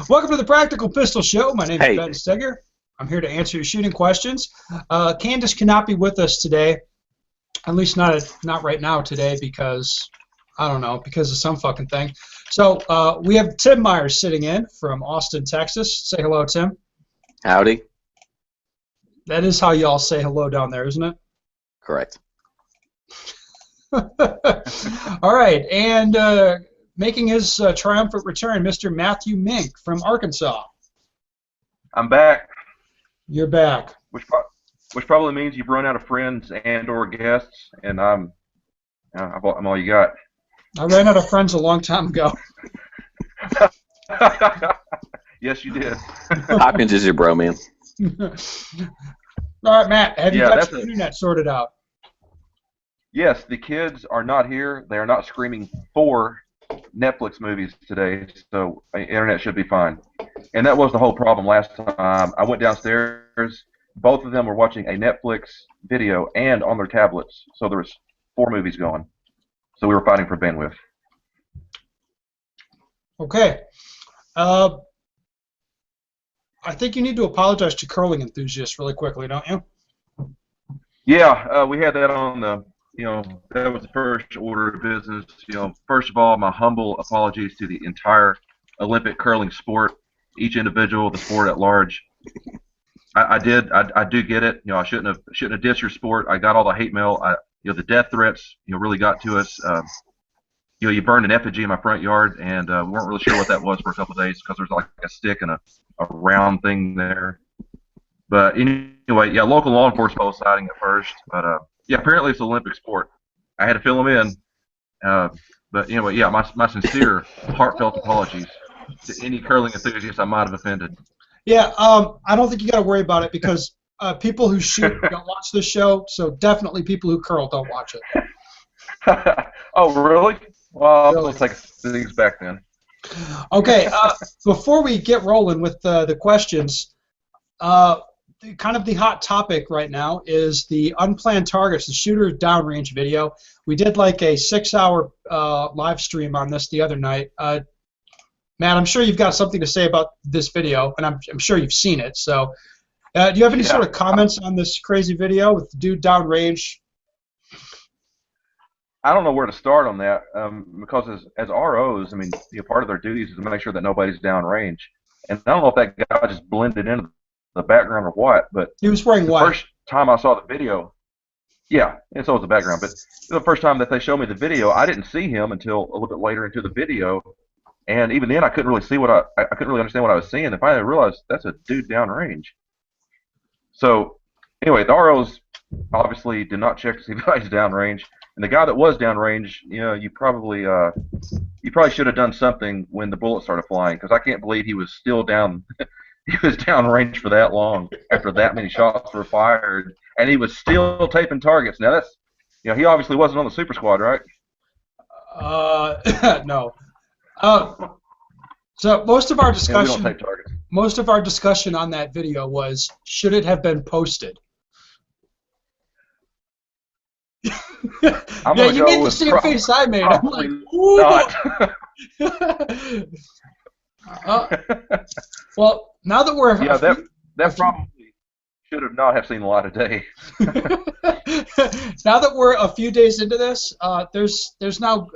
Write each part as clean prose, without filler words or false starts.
Welcome to the Practical Pistol Show. My name is Hey. Ben Steger. I'm here to answer your shooting questions. Candace cannot be with us today, at least not right now today because, I don't know, because of some fucking thing. So we have Tim Myers sitting in from Austin, Texas. Say hello, Tim. Howdy. That is how y'all say hello down there, isn't it? Correct. All right, and making his triumphant return, Mr. Matthew Mink from Arkansas. I'm back. You're back. Which probably means you've run out of friends and/or guests, and I'm all you got. I ran out of friends a long time ago. Yes, you did. Hopkins is your bro, man. All right, Matt, have you Yeah, got your internet sorted out? Yes, the kids are not here. They are not screaming for Netflix movies today, so internet should be fine. And that was the whole problem last time. I went downstairs. Both of them were watching a Netflix video and on their tablets, so there was 4 movies going. So we were fighting for bandwidth. Okay. I think you need to apologize to curling enthusiasts really quickly, don't you? Yeah, we had that on the, that was the first order of business. First of all, my humble apologies to the entire Olympic curling sport, each individual, the sport at large. I do get it. I shouldn't have dissed your sport. I got all the hate mail. The death threats, really got to us. You burned an effigy in my front yard, and we weren't really sure what that was for a couple of days because there's like a stick and a round thing there. But anyway, yeah, local law enforcement was siding at first, but yeah, apparently it's an Olympic sport. I had to fill them in, but anyway, yeah, my sincere, heartfelt apologies to any curling enthusiasts I might have offended. Yeah, I don't think you got to worry about it because people who shoot don't watch this show, so definitely people who curl don't watch it. Oh, really? Well, Really? I'll take things back then. Okay, before we get rolling with the questions, kind of the hot topic right now is the Unplanned Targets, the shooter downrange video. We did like a 6-hour live stream on this the other night. Matt, I'm sure you've got something to say about this video, and I'm sure you've seen it. So, do you have any sort of comments on this crazy video with the dude downrange? I don't know where to start on that because as ROs, I mean, part of their duties is to make sure that nobody's downrange. And I don't know if that guy just blended into the background or what, but He was wearing the white. first time I saw the video, yeah, and so was the background. But the first time that they showed me the video, I didn't see him until a little bit later into the video, and even then I couldn't really see I couldn't really understand what I was seeing. And finally I realized that's a dude downrange. So anyway, the ROs obviously did not check to see if the guy's downrange. And the guy that was downrange, you probably should have done something when the bullets started flying, because I can't believe he was still down. He was downrange for that long after that many shots were fired, and he was still taping targets. Now that's, he obviously wasn't on the super squad, right? No. So most of our We don't discussion, tape targets. on that video was, should it have been posted? Yeah, you made the same face I made. I'm like, ooh. Well, now that we're that probably should have not have seen the light of day. now that we're a few days into this, there's now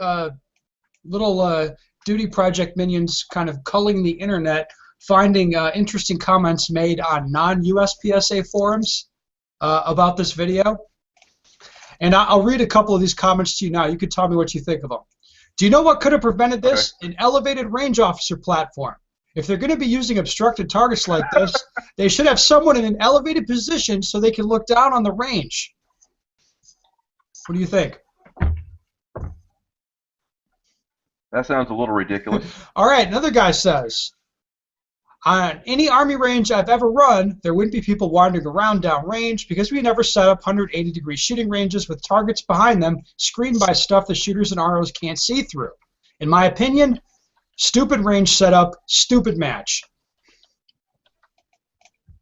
little duty project minions kind of culling the internet, finding interesting comments made on non-USPSA forums about this video. And I'll read a couple of these comments to you now. You can tell me what you think of them. Do you know what could have prevented this? Okay. An elevated range officer platform. If they're going to be using obstructed targets like this, they should have someone in an elevated position so they can look down on the range. What do you think? That sounds a little ridiculous. All right, another guy says, on any Army range I've ever run, there wouldn't be people wandering around downrange because we never set up 180-degree shooting ranges with targets behind them screened by stuff the shooters and ROs can't see through. In my opinion, stupid range setup, stupid match.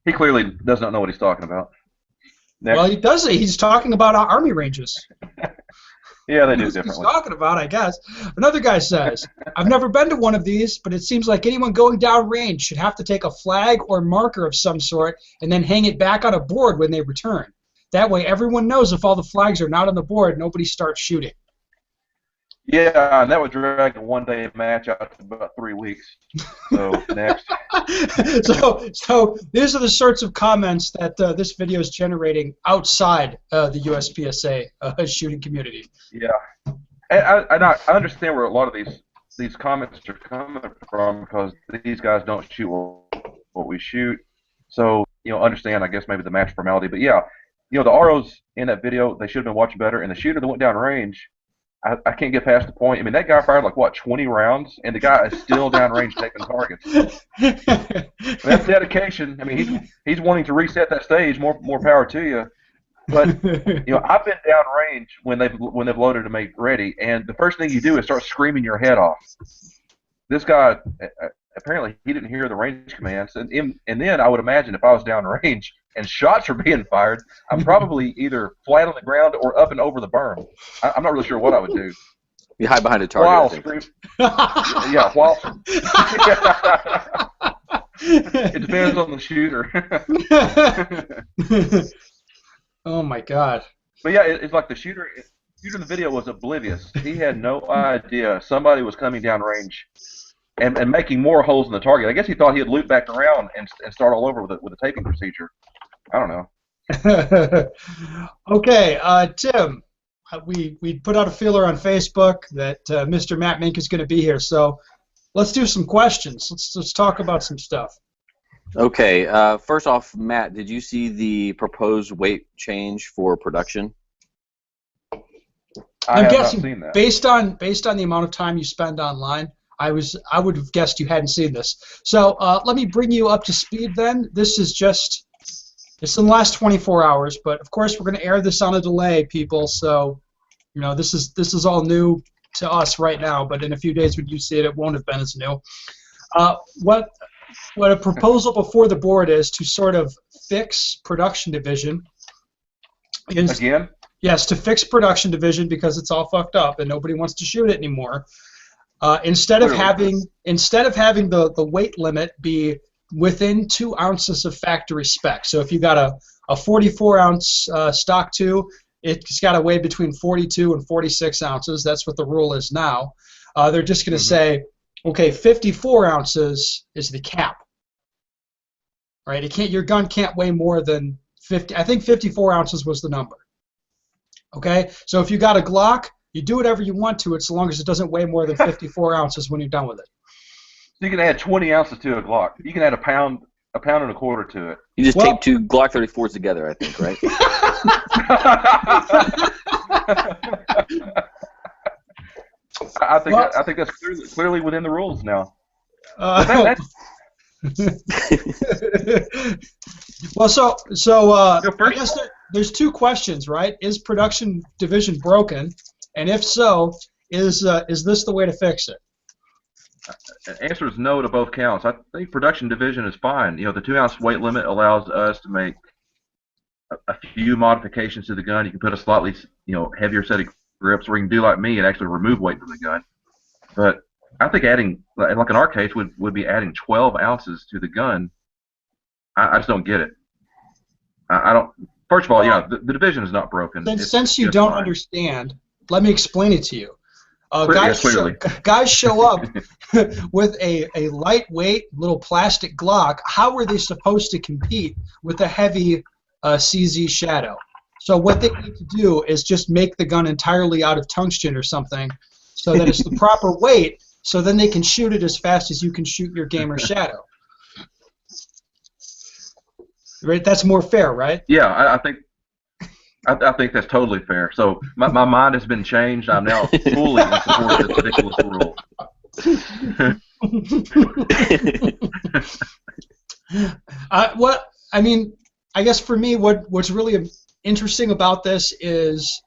He clearly does not know what he's talking about. Next. Well, he does. He's talking about Army ranges. Yeah, they He do knows what he's differently. talking about, I guess. Another guy says, I've never been to one of these, but it seems like anyone going down range should have to take a flag or marker of some sort and then hang it back on a board when they return. That way everyone knows if all the flags are not on the board, nobody starts shooting. Yeah, and that would drag a one-day match out to about 3 weeks. So next. So these are the sorts of comments that this video is generating outside the USPSA shooting community. Yeah, and I understand where a lot of these comments are coming from because these guys don't shoot what we shoot. So understand, I guess, maybe the match formality. But yeah, the ROs in that video, they should have been watching better. And the shooter that went down range, I can't get past the point. I mean, that guy fired like, what, 20 rounds, and the guy is still down range taking targets. That's dedication. I mean, he's wanting to reset that stage. More power to you. But I've been down range when they've loaded and made ready, and the first thing you do is start screaming your head off. This guy apparently he didn't hear the range commands, and then I would imagine if I was down range and shots are being fired, I'm probably either flat on the ground or up and over the berm. I'm not really sure what I would do. You hide behind a target. While screaming. Yeah, while. It depends on the shooter. Oh my God. But yeah, it's like the shooter in the video was oblivious. He had no idea somebody was coming down range and making more holes in the target. I guess he thought he'd loop back around and start all over with a taping procedure. I don't know. Okay, Tim, we put out a feeler on Facebook that Mr. Matt Mink is going to be here, so let's do some questions. Let's talk about some stuff. Okay, first off, Matt, did you see the proposed weight change for production? I'm guessing, not seen that. based on the amount of time you spend online, I would have guessed you hadn't seen this. So let me bring you up to speed then. This is just, it's in the last 24 hours, but of course we're going to air this on a delay, people, so this is all new to us right now, but in a few days when you see it, it won't have been as new. What a proposal before the board is to sort of fix production division. Again? Yes, to fix production division because it's all fucked up and nobody wants to shoot it anymore. Instead of having the weight limit be within 2 ounces of factory spec. So if you got a 44-ounce stock 2, it's got to weigh between 42 and 46 ounces. That's what the rule is now. They're just going to say, okay, 54 ounces is the cap. Right? Your gun can't weigh more than 50. I think 54 ounces was the number. Okay? So if you got a Glock, you do whatever you want to it so long as it doesn't weigh more than 54 ounces when you're done with it. You can add 20 ounces to a Glock. You can add a pound and a quarter to it. You just tape 2 Glock 34s together, I think, right? I think that's clearly within the rules now. Well, so I guess there's 2 questions, right? Is production division broken, and if so, is this the way to fix it? The answer is no to both counts. I think production division is fine. The 2-ounce weight limit allows us to make a few modifications to the gun. You can put a slightly heavier set of grips, or you can do like me and actually remove weight from the gun. But I think adding, like in our case, would be adding 12 ounces to the gun. I just don't get it. I don't. First of all, the division is not broken. Since you don't understand, let me explain it to you. Guys show up with a lightweight little plastic Glock. How are they supposed to compete with a heavy CZ Shadow? So what they need to do is just make the gun entirely out of tungsten or something so that it's the proper weight, so then they can shoot it as fast as you can shoot your Gamer Shadow. Right? That's more fair, right? Yeah, I think that's totally fair. So my mind has been changed. I'm now fully in support of this ridiculous rule. I guess for me, what's really interesting about this is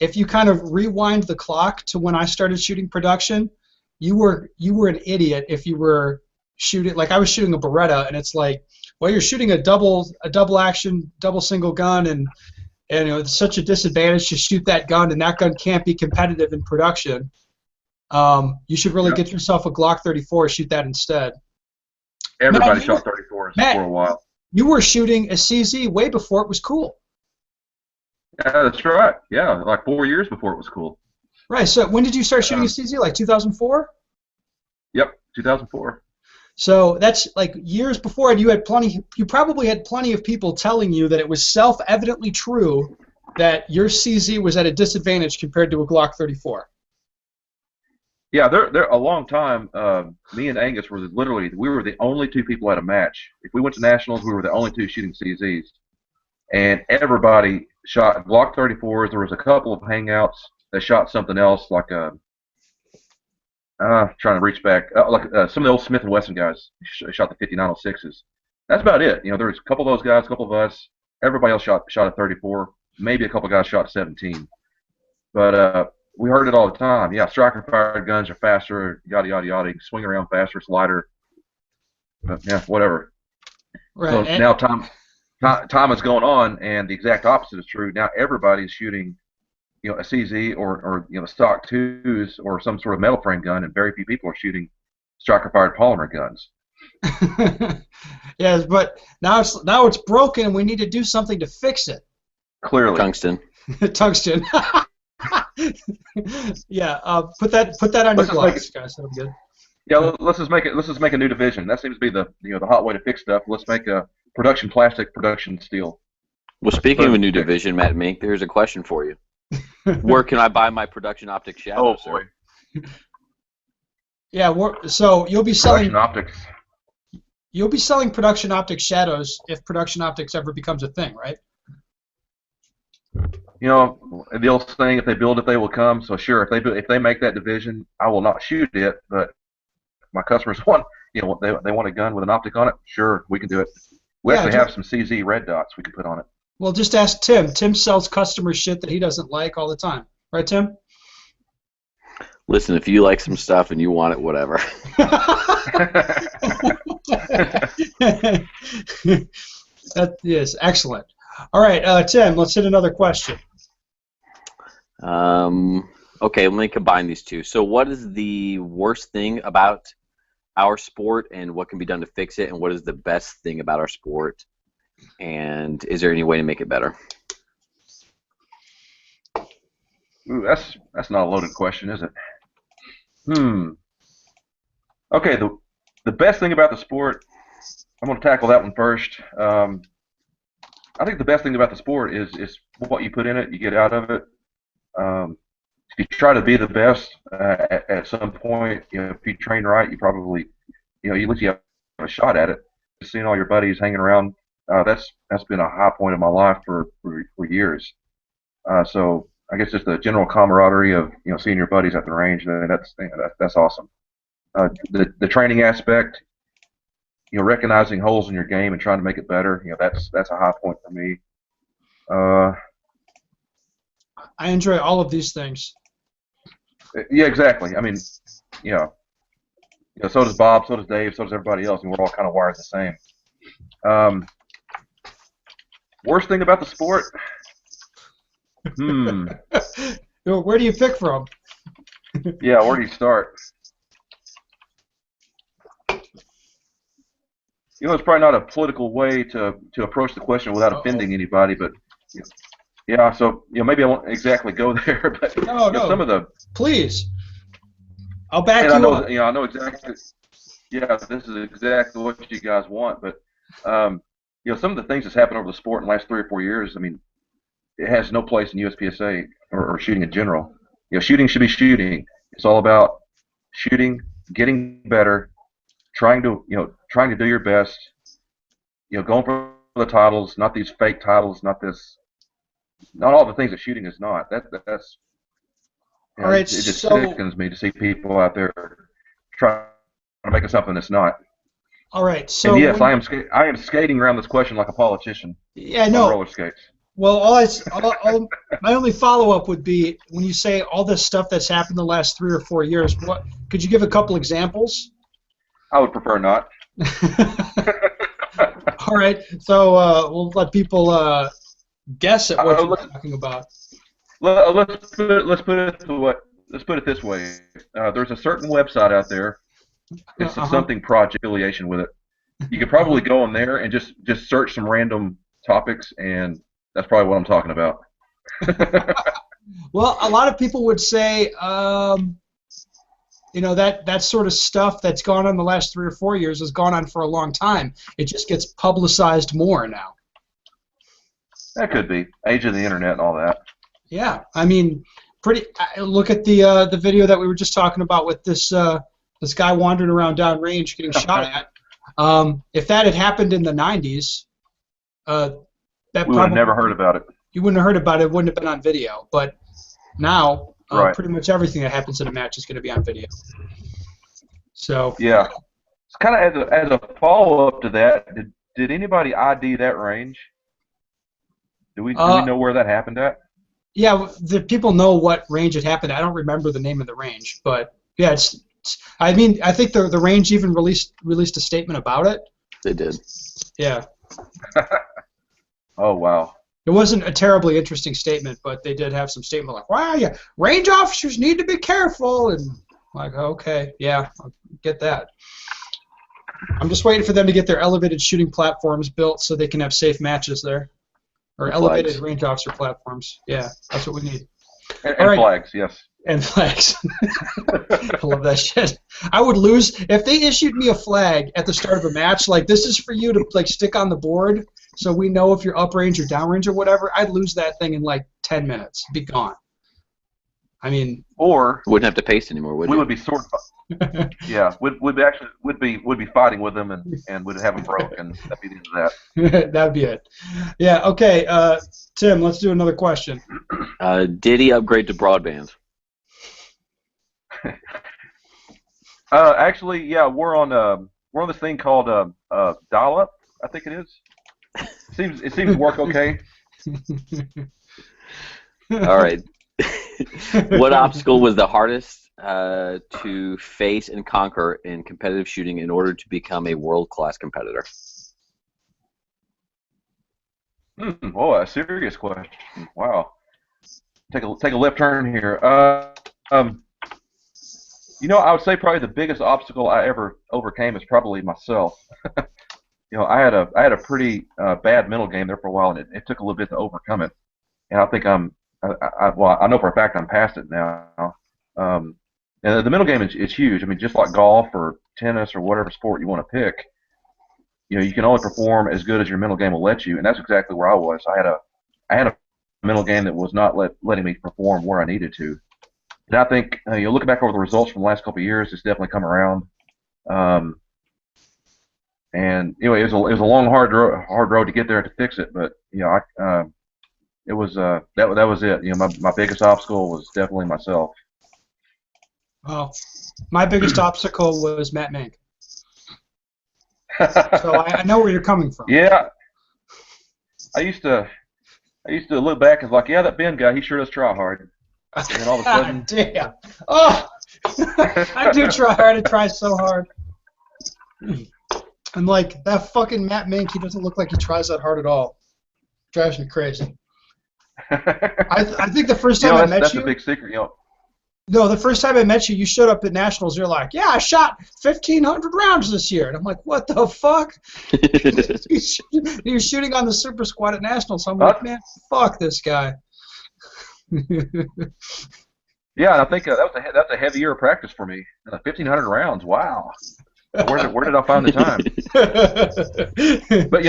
if you kind of rewind the clock to when I started shooting production, you were an idiot if you were shooting, like I was shooting a Beretta, and it's like, well, you're shooting a double action, double single gun, and and it's such a disadvantage to shoot that gun, and that gun can't be competitive in production. You should really get yourself a Glock 34. Shoot that instead. Everybody shot 34s for a while. You were shooting a CZ way before it was cool. Yeah, that's right. Yeah, like 4 years before it was cool. Right. So when did you start shooting a CZ? Like 2004? Yep, 2004. So that's like years before, and you had plenty. You probably had plenty of people telling you that it was self-evidently true that your CZ was at a disadvantage compared to a Glock 34. Yeah, there a long time. Me and Angus we were the only two people at a match. If we went to nationals, we were the only two shooting CZs, and everybody shot Glock 34s. There was a couple of hangouts that shot something else, like trying to reach back, some of the old Smith & Wesson guys shot the 5906s. That's about it. There was a couple of those guys, a couple of us. Everybody else shot a 34. Maybe a couple of guys shot a 17. But we heard it all the time. Yeah, striker-fired guns are faster, yada, yada, yada. You can swing around faster, it's lighter. But, yeah, whatever. Right. So now time is going on, and the exact opposite is true. Now everybody's shooting a CZ or stock 2s or some sort of metal frame gun, and very few people are shooting striker-fired polymer guns. Yes, but now it's broken, and we need to do something to fix it. Clearly, tungsten. Tungsten. Yeah, put that on your gloves, guys. That'll be good. Yeah, let's just make a new division. That seems to be the hot way to fix stuff. Let's make a production plastic, production steel. Well, speaking of a new division, Matt Mink, there's a question for you. Where can I buy my production optic shadow? Oh boy. Yeah, so you'll be selling production optics. You'll be selling production optic shadows if production optics ever becomes a thing, right? The old saying, if they build it, they will come. So sure, if they make that division, I will not shoot it. But my customers want, they want a gun with an optic on it. Sure, we can do it. We actually have some CZ red dots we can put on it. Well, just ask Tim. Tim sells customer shit that he doesn't like all the time, right, Tim? Listen, if you like some stuff and you want it, whatever. That is excellent. All right, Tim, let's hit another question. Okay, let me combine these two. So what is the worst thing about our sport, and what can be done to fix it, and what is the best thing about our sport, and is there any way to make it better? Ooh, that's not a loaded question, is it? Okay, the best thing about the sport, I'm going to tackle that one first. I think the best thing about the sport is what you put in it, you get out of it. If you try to be the best at some point, if you train right, you probably, you at least you have a shot at it. Just seeing all your buddies hanging around, that's been a high point of my life for years. So I guess just the general camaraderie of seeing your buddies at the range, that's awesome. The training aspect, recognizing holes in your game and trying to make it better, that's a high point for me. I enjoy all of these things. Yeah, exactly. I mean, so does Bob, so does Dave, so does everybody else, and we're all kind of wired the same. Worst thing about the sport? Where do you pick from? Yeah, where do you start? It's probably not a political way to approach the question without offending anybody, but yeah. So maybe I won't exactly go there, but no. Some of the please, I'll back you up. I know exactly. Yeah, this is exactly what you guys want, but some of the things that's happened over the sport in the last 3 or 4 years. I mean, it has no place in USPSA or shooting in general. Shooting should be shooting. It's all about shooting, getting better, trying to do your best. Going for the titles, not these fake titles, not all the things that shooting is not. That's all right. It just sickens me to see people out there trying to make it something that's not. All right. So and yes, I am skating around this question like a politician. Yeah, no. On roller skates. Well, my only follow-up would be when you say all this stuff that's happened the last 3 or 4 years. What could you give a couple examples? I would prefer not. All right. So we'll let people guess at what you're let's talking about. let's put it this way. There's a certain website out there. It's a something project affiliation with it. You could probably go on there and just search some random topics, and that's probably what I'm talking about. Well, a lot of people would say, that sort of stuff that's gone on the last 3 or 4 years has gone on for a long time. It just gets publicized more now. That could be age of the internet and all that. Yeah, I mean, look at the video that we were just talking about with this guy wandering around downrange getting shot at. If that had happened in the 90s, we would have never heard about it. You wouldn't have heard about it. It wouldn't have been on video. But now, right. Pretty much everything that happens in a match is going to be on video. So yeah, it's kind of as a follow-up to that. Did anybody ID that range? Do we know where that happened at? Yeah, the people know what range it happened at. I don't remember the name of the range, but yeah, I think the range even released a statement about it. They did. Yeah. Oh wow. It wasn't a terribly interesting statement, but they did have some statement like, "Wow, yeah, range officers need to be careful," and like, okay, yeah, I'll get that. I'm just waiting for them to get their elevated shooting platforms built so they can have safe matches there, or elevated range officer platforms. Yeah, that's what we need. And flags, yes. And flags. I love that shit. I would lose if they issued me a flag at the start of a match. Like, this is for you to stick on the board, so we know if you're uprange or downrange or whatever. I'd lose that thing in like 10 minutes. Be gone. I mean, or wouldn't have to paste anymore, would you? We would be sort of. Yeah, would be fighting with them and would have them broke, and that'd be the end of that. That'd be it. Yeah. Okay. Tim, let's do another question. Did he upgrade to broadband? Actually, yeah, we're on this thing called dial-up. I think it is. It seems to work okay. All right. What obstacle was the hardest to face and conquer in competitive shooting in order to become a world-class competitor? Oh, a serious question. Wow. Take a left turn here. I would say probably the biggest obstacle I ever overcame is probably myself. I had a pretty bad mental game there for a while, and it took a little bit to overcome it. And I think I know for a fact I'm past it now. And the mental game is huge. I mean, just like golf or tennis or whatever sport you want to pick, you can only perform as good as your mental game will let you, and that's exactly where I was. I had a mental game that was not letting me perform where I needed to. And I think looking back over the results from the last couple of years, it's definitely come around. And anyway, it was a long, hard road to get there to fix it. But it was that was it. My biggest obstacle was definitely myself. Well, my biggest obstacle was Matt Mink. So I know where you're coming from. Yeah, I used to look back and like, yeah, that Ben guy, he sure does try hard. And then all of a sudden, damn! Oh, I do try hard. I try so hard. I'm like, that fucking Matt Mink. He doesn't look like he tries that hard at all. Drives me crazy. I think the first time I met that's you. That's a big secret, No, the first time I met you, you showed up at Nationals. You're like, yeah, I shot 1,500 rounds this year. And I'm like, what the fuck? You're shooting on the Super Squad at Nationals. So I'm like, man, fuck this guy. Yeah, I think that's a heavy year of practice for me. 1,500 rounds, wow. Where did I find the time? But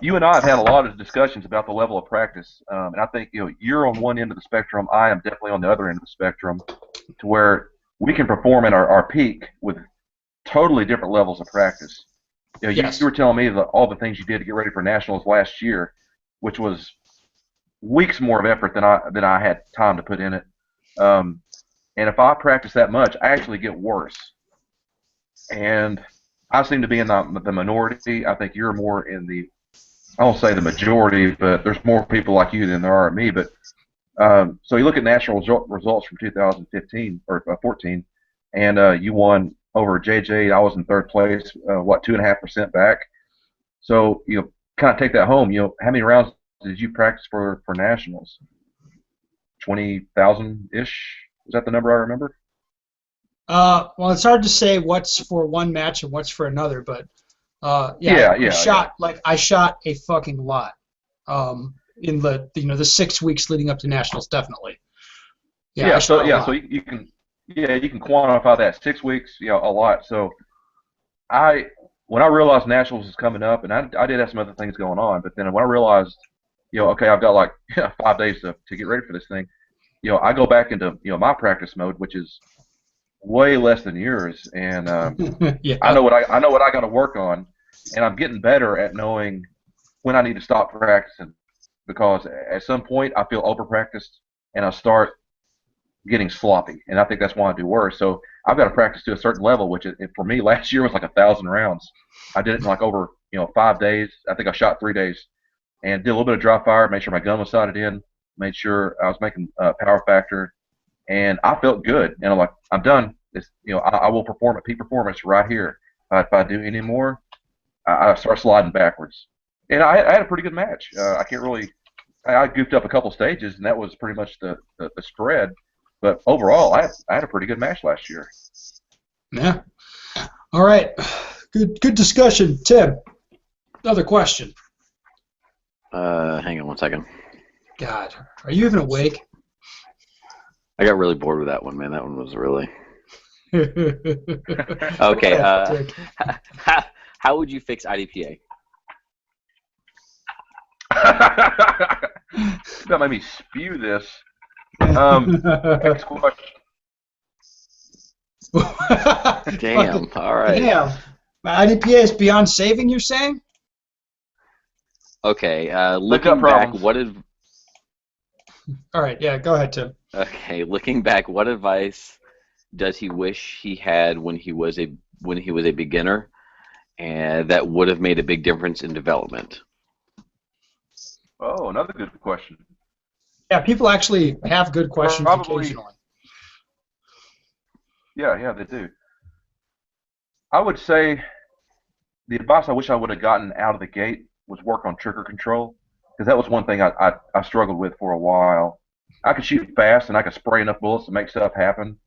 you and I have had a lot of discussions about the level of practice, and I think you're on one end of the spectrum. I am definitely on the other end of the spectrum, to where we can perform at our peak with totally different levels of practice. Yes. You were telling me all the things you did to get ready for Nationals last year, which was weeks more of effort than I had time to put in it. And if I practice that much, I actually get worse. And I seem to be in the minority. I think you're more in the, I won't say the majority, but there's more people like you than there are me. But so you look at national results from 2015 or 14, and you won over JJ. I was in third place. 2.5% back. So kind of take that home, how many rounds did you practice for nationals? 20,000 ish. Is that the number I remember? Well, it's hard to say what's for one match and what's for another, but I shot a fucking lot. In the 6 weeks leading up to nationals, definitely. So you can quantify that 6 weeks, a lot. So when I realized nationals was coming up, and I did have some other things going on, but then when I realized, okay, I've got like 5 days to get ready for this thing, I go back into my practice mode, which is way less than yours, and I know what I got to work on, and I'm getting better at knowing when I need to stop practicing, because at some point I feel over practiced and I start getting sloppy, and I think that's why I do worse. So I've got to practice to a certain level, which for me last year was like 1,000 rounds. I did it in like over 5 days. I think I shot 3 days, and did a little bit of dry fire, made sure my gun was sighted in, made sure I was making power factor, and I felt good. And I'm like, I'm done. I will perform at peak performance right here. If I do any more, I start sliding backwards. And I had a pretty good match. I goofed up a couple stages, and that was pretty much the spread. But overall, I had a pretty good match last year. Yeah. All right. Good discussion, Tim. Another question. Hang on one second. God, are you even awake? I got really bored with that one, man. That one was really. Okay. How would you fix IDPA? That made me spew this. Next question. Damn. All right. Damn. My IDPA is beyond saving, you're saying? Okay. Looking back, All right. Yeah. Go ahead, Tim. Okay. Looking back, what advice does he wish he had when he was a beginner, and that would have made a big difference in development? Oh, another good question. Yeah, people actually have good questions occasionally. Yeah, they do. I would say the advice I wish I would have gotten out of the gate was work on trigger control, because that was one thing I struggled with for a while. I could shoot fast and I could spray enough bullets to make stuff happen,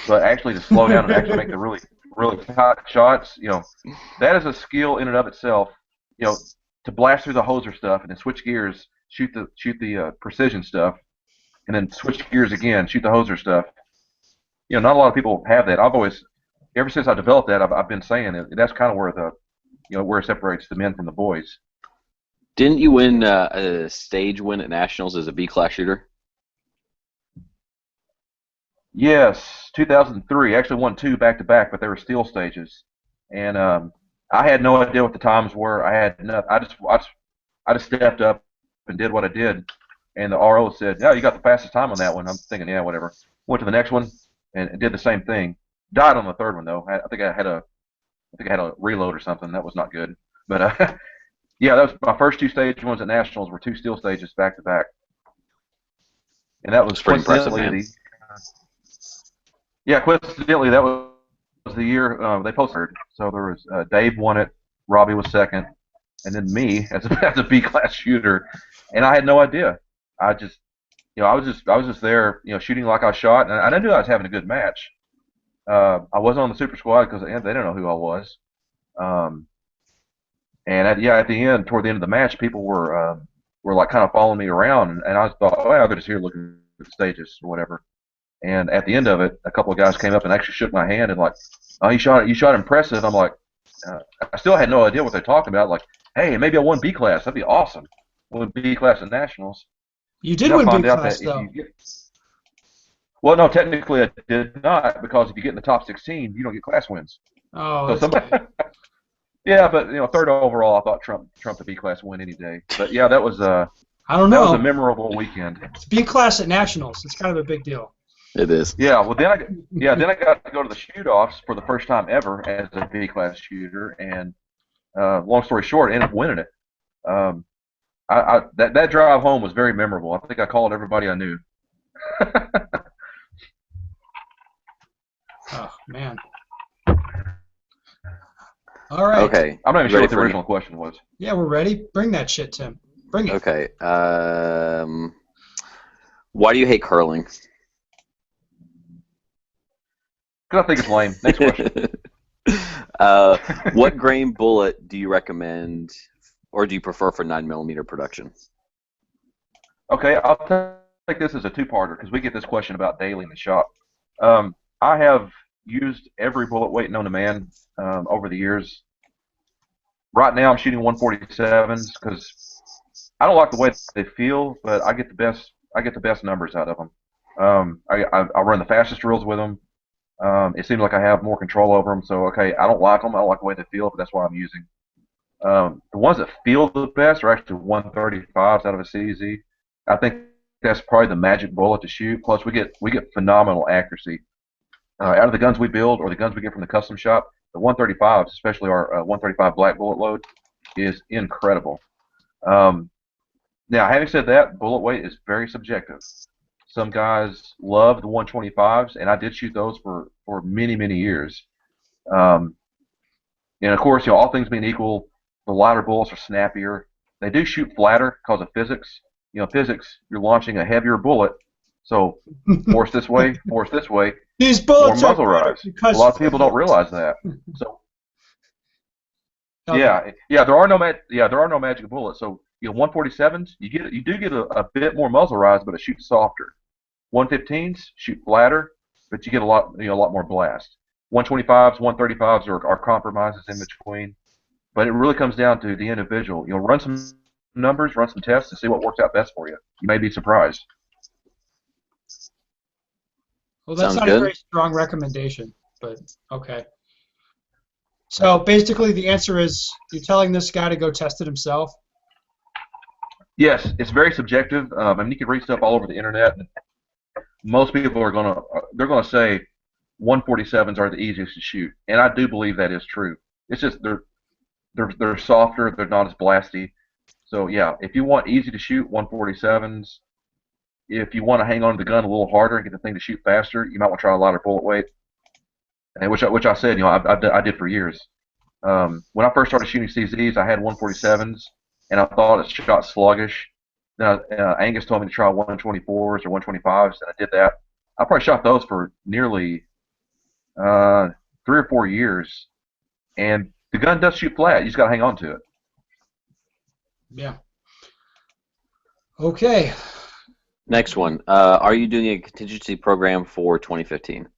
but actually to slow down and actually make the really, really tight shots, that is a skill in and of itself. To blast through the hoser stuff and then switch gears, shoot the precision stuff, and then switch gears again, shoot the hoser stuff. Not a lot of people have that. Ever since I developed that, I've been saying it. That's kind of where where it separates the men from the boys. Didn't you win a stage win at nationals as a B-class shooter? Yes, 2003. Actually won 2 back-to-back, but they were steel stages. And I had no idea what the times were. I just stepped up and did what I did. And the RO said, "No, you got the fastest time on that one." I'm thinking, yeah, whatever. Went to the next one and did the same thing. Died on the third one though. I think I had a reload or something. That was not good. But yeah, that was my first 2 stage ones at nationals were 2 steel stages back to back. And that was pretty impressive, man. Coincidentally, that was the year they posted. So there was Dave won it, Robbie was second, and then me as a B-class shooter, and I had no idea. I was just there, shooting like I shot, and I knew I was having a good match. I wasn't on the super squad because they didn't know who I was. And at the end, toward the end of the match, people were like kind of following me around, and I thought, oh, I'll just here looking at the stages or whatever. And at the end of it, a couple of guys came up and actually shook my hand and like, "Oh, you shot impressive." I'm like, I still had no idea what they're talking about. Like, hey, maybe I won B class. That'd be awesome. Won B class at nationals. You did win B class though. Well, no, technically I did not, because if you get in the top 16, you don't get class wins. Oh, so yeah, but third overall, I thought Trump the B class win any day. But yeah, that was I don't know. That was a memorable weekend. It's B class at nationals. It's kind of a big deal. It is. Yeah, well then I got to go to the shoot-offs for the first time ever as a B class shooter, and long story short, ended up winning it. That drive home was very memorable. I think I called everybody I knew. Oh man. All right. Okay. I'm not even sure Ready what the for original question was. Yeah, we're ready. Bring that shit, Tim. Bring it. Okay. Why do you hate curling? Because I think it's lame. Next question. What grain bullet do you recommend, or do you prefer for 9mm production? Okay, I'll take this as a two-parter because we get this question about daily in the shop. I have used every bullet weight known to man over the years. Right now, I'm shooting 147s because I don't like the way they feel, but I get the best. I get the best numbers out of them. I run the fastest drills with them. It seems like I have more control over them. So okay, I don't like them. I don't like the way they feel, but that's why I'm using. The ones that feel the best are actually 135s out of a CZ. I think that's probably the magic bullet to shoot. Plus, we get phenomenal accuracy out of the guns we build or the guns we get from the custom shop. The 135s, especially our 135 black bullet load, is incredible. Now, having said that, bullet weight is very subjective. Some guys love the 125s, and I did shoot those for many years. And of course, all things being equal, the lighter bullets are snappier. They do shoot flatter because of physics. Physics, you're launching a heavier bullet, so force this way, force this way, These more bullets muzzle are better rise. A because lot of people don't realize that. So Okay. yeah, there are no magic bullets. So 147s, you do get a bit more muzzle rise, but it shoots softer. 115s shoot flatter, but you get a lot more blast. 125s, 135s are compromises in between, but it really comes down to the individual. Run some numbers, run some tests, and see what works out best for you. You may be surprised. Well, that's Sounds not good. a very strong recommendation, but okay. So basically, the answer is you're telling this guy to go test it himself. Yes, it's very subjective. You can read stuff all over the internet. And most people are gonna say 147s are the easiest to shoot, and I do believe that is true. It's just they're softer, they're not as blasty. So yeah, if you want easy to shoot 147s, if you want to hang on to the gun a little harder and get the thing to shoot faster, you might want to try a lighter bullet weight. And which I said, I did for years. When I first started shooting CZs, I had 147s, and I thought it shot sluggish. Then Angus told me to try 124s or 125s, and I did that. I probably shot those for nearly 3 or 4 years, and the gun does shoot flat. You just got to hang on to it. Yeah. Okay. Next one. Are you doing a contingency program for 2015?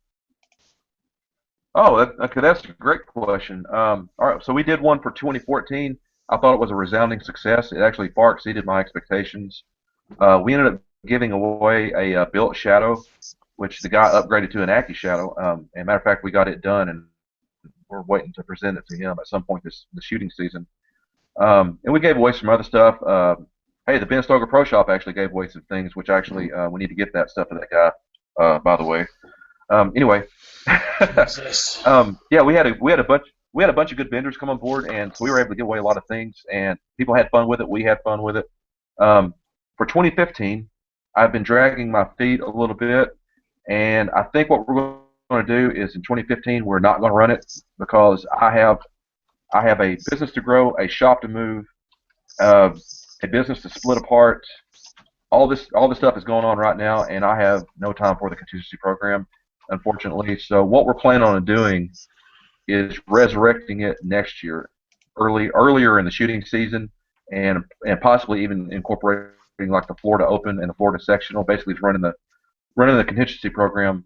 Oh, okay, that's a great question. All right, so we did one for 2014. I thought it was a resounding success. It actually far exceeded my expectations. We ended up giving away a built shadow, which the guy upgraded to an Aki shadow. And matter of fact, we got it done, and we're waiting to present it to him at some point this shooting season. And we gave away some other stuff. Hey, the Ben Stoker Pro Shop actually gave away some things, which actually we need to get that stuff to that guy. By the way. Anyway. Yeah, we had a bunch of good vendors come on board, and so we were able to give away a lot of things, and people had fun with it. We had fun with it. For 2015, I've been dragging my feet a little bit, and I think what we're going to do is in 2015 we're not going to run it because I have a business to grow, a shop to move, a business to split apart. All this stuff is going on right now, and I have no time for the contingency program, unfortunately. So what we're planning on doing is resurrecting it next year, earlier in the shooting season, and possibly even incorporating like the Florida Open and the Florida Sectional. Basically, it's running the contingency program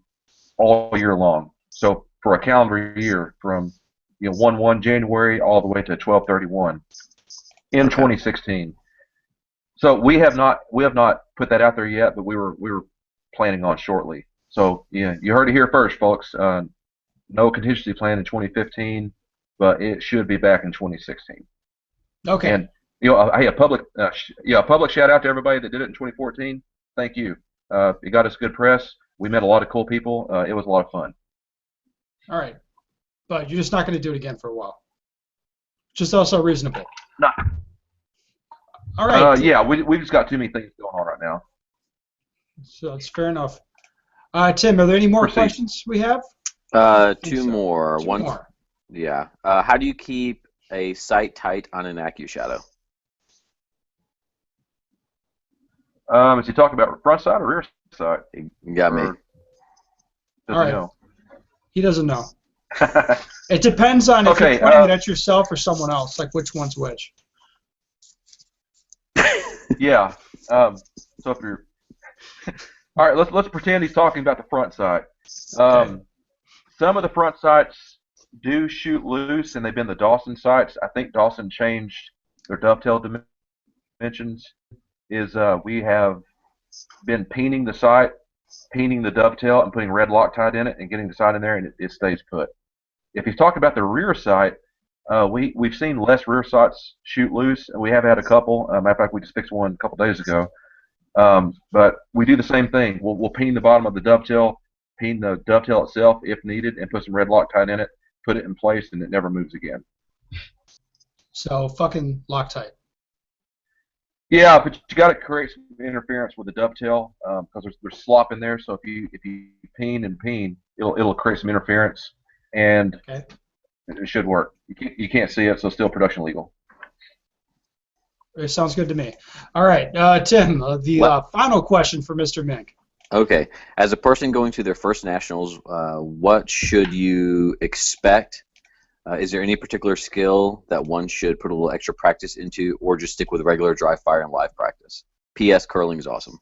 all year long. So for a calendar year, from 1/1 January all the way to 12/31 in 2016. So we have not put that out there yet, but we were planning on shortly. So yeah, you heard it here first, folks. No contingency plan in 2015, but it should be back in 2016. Okay. And hey, a public shout out to everybody that did it in 2014. Thank you. It got us good press. We met a lot of cool people. It was a lot of fun. All right. But you're just not going to do it again for a while. Just also reasonable. No. All right. Yeah, we just got too many things going on right now. So that's fair enough. Tim, are there any more Proceed. questions we have? Two more. Two One. more. Yeah. How do you keep a sight tight on an AccuShadow? Is he talking about front side or rear side? You got me. Or does All he right. know? He doesn't know. It depends on if Okay, you're pointing it at yourself or someone else, like which one's which. Yeah. So if you're all right, let's pretend he's talking about the front sight. Okay. Some of the front sights do shoot loose, and they've been the Dawson sights. I think Dawson changed their dovetail dimensions. We have been peening the sight, peening the dovetail, and putting red Loctite in it, and getting the sight in there, and it stays put. If he's talking about the rear sight, we've seen less rear sights shoot loose, and we have had a couple. Matter of fact, we just fixed one a couple days ago. But we do the same thing. We'll peen the bottom of the dovetail, peen the dovetail itself if needed, and put some red Loctite in it, put it in place, and it never moves again. So fucking Loctite. Yeah, but you got to create some interference with the dovetail because there's slop in there. So if you peen and peen, it'll create some interference, and Okay. it should work. You can't see it, so it's still production legal. It sounds good to me. All right, Tim, the final question for Mr. Mink. Okay. As a person going to their first nationals, what should you expect? Is there any particular skill that one should put a little extra practice into, or just stick with regular dry fire and live practice? P.S. Curling is awesome.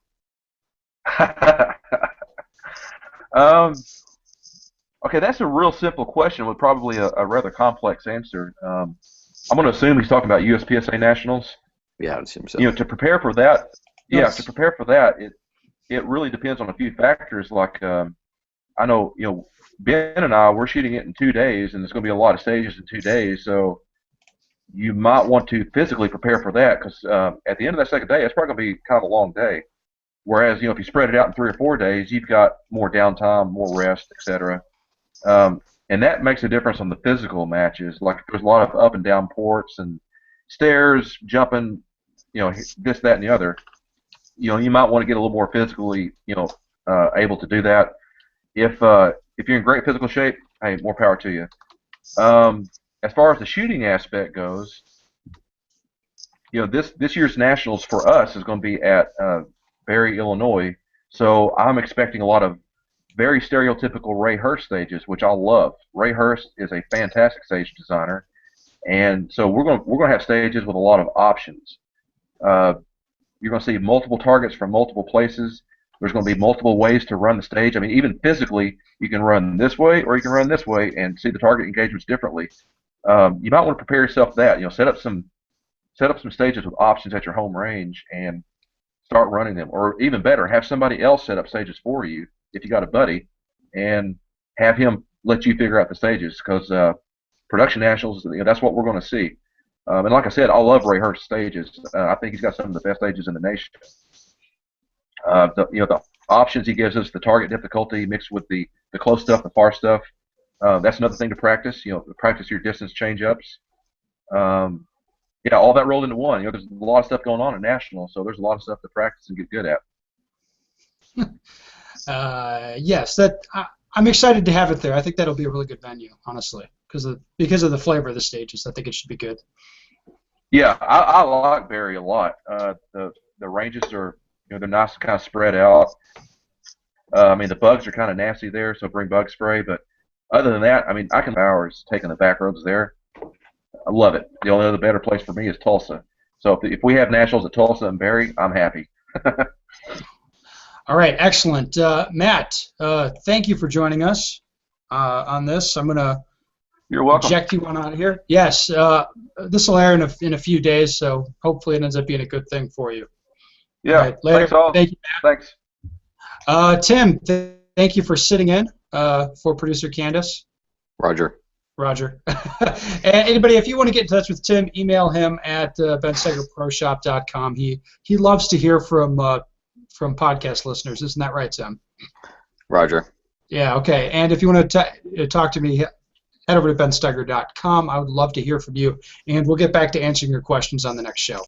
Okay, that's a real simple question with probably a rather complex answer. I'm going to assume he's talking about USPSA nationals. Yeah, I would assume so. To prepare for that, Yes. to prepare for that, it really depends on a few factors. Like I know, Ben and I, we're shooting it in 2 days, and there's going to be a lot of stages in 2 days. So you might want to physically prepare for that because at the end of that second day, it's probably going to be kind of a long day. Whereas if you spread it out in 3 or 4 days, you've got more downtime, more rest, etc. And that makes a difference on the physical matches. Like there's a lot of up and down ports and stairs, jumping, this, that, and the other. You might want to get a little more physically, able to do that. If you're in great physical shape, hey, more power to you. As far as the shooting aspect goes, this year's nationals for us is going to be at Barry, Illinois. So I'm expecting a lot of very stereotypical Ray Hurst stages, which I love. Ray Hurst is a fantastic stage designer, and so we're going to have stages with a lot of options. You're going to see multiple targets from multiple places. There's going to be multiple ways to run the stage. I mean, even physically, you can run this way or you can run this way and see the target engagements differently. You might want to prepare yourself for that. Set up some stages with options at your home range and start running them. Or even better, have somebody else set up stages for you if you got a buddy, and have him let you figure out the stages because production nationals, that's what we're going to see. And like I said, I love Ray Hurst's stages. I think he's got some of the best stages in the nation. The options he gives us, the target difficulty mixed with the close stuff, the far stuff. That's another thing to practice. Practice your distance change-ups. All that rolled into one. There's a lot of stuff going on at national, so there's a lot of stuff to practice and get good at. Yes, I'm excited to have it there. I think that'll be a really good venue, honestly, because of the flavor of the stages. I think it should be good. Yeah, I like Barry a lot. The ranges are they're nice and kind of spread out. I mean the bugs are kind of nasty there, so bring bug spray. But other than that, I mean I can hours taking the back roads there. I love it. The only other better place for me is Tulsa. So if we have nationals at Tulsa and Barry, I'm happy. All right, excellent. Matt, thank you for joining us on this. I'm going to You're welcome. eject you on out of here. Yes, this will air in a few days, so hopefully it ends up being a good thing for you. Yeah, all right, later. Thanks all. Thank you, Matt. Thanks. Tim, thank you for sitting in for producer Candace. Roger. And anybody, if you want to get in touch with Tim, email him at benstegerproshop.com. He loves to hear from podcast listeners. Isn't that right, Tim? Roger. Yeah, okay. And if you want to talk to me, head over to bensteger.com. I would love to hear from you, and we'll get back to answering your questions on the next show.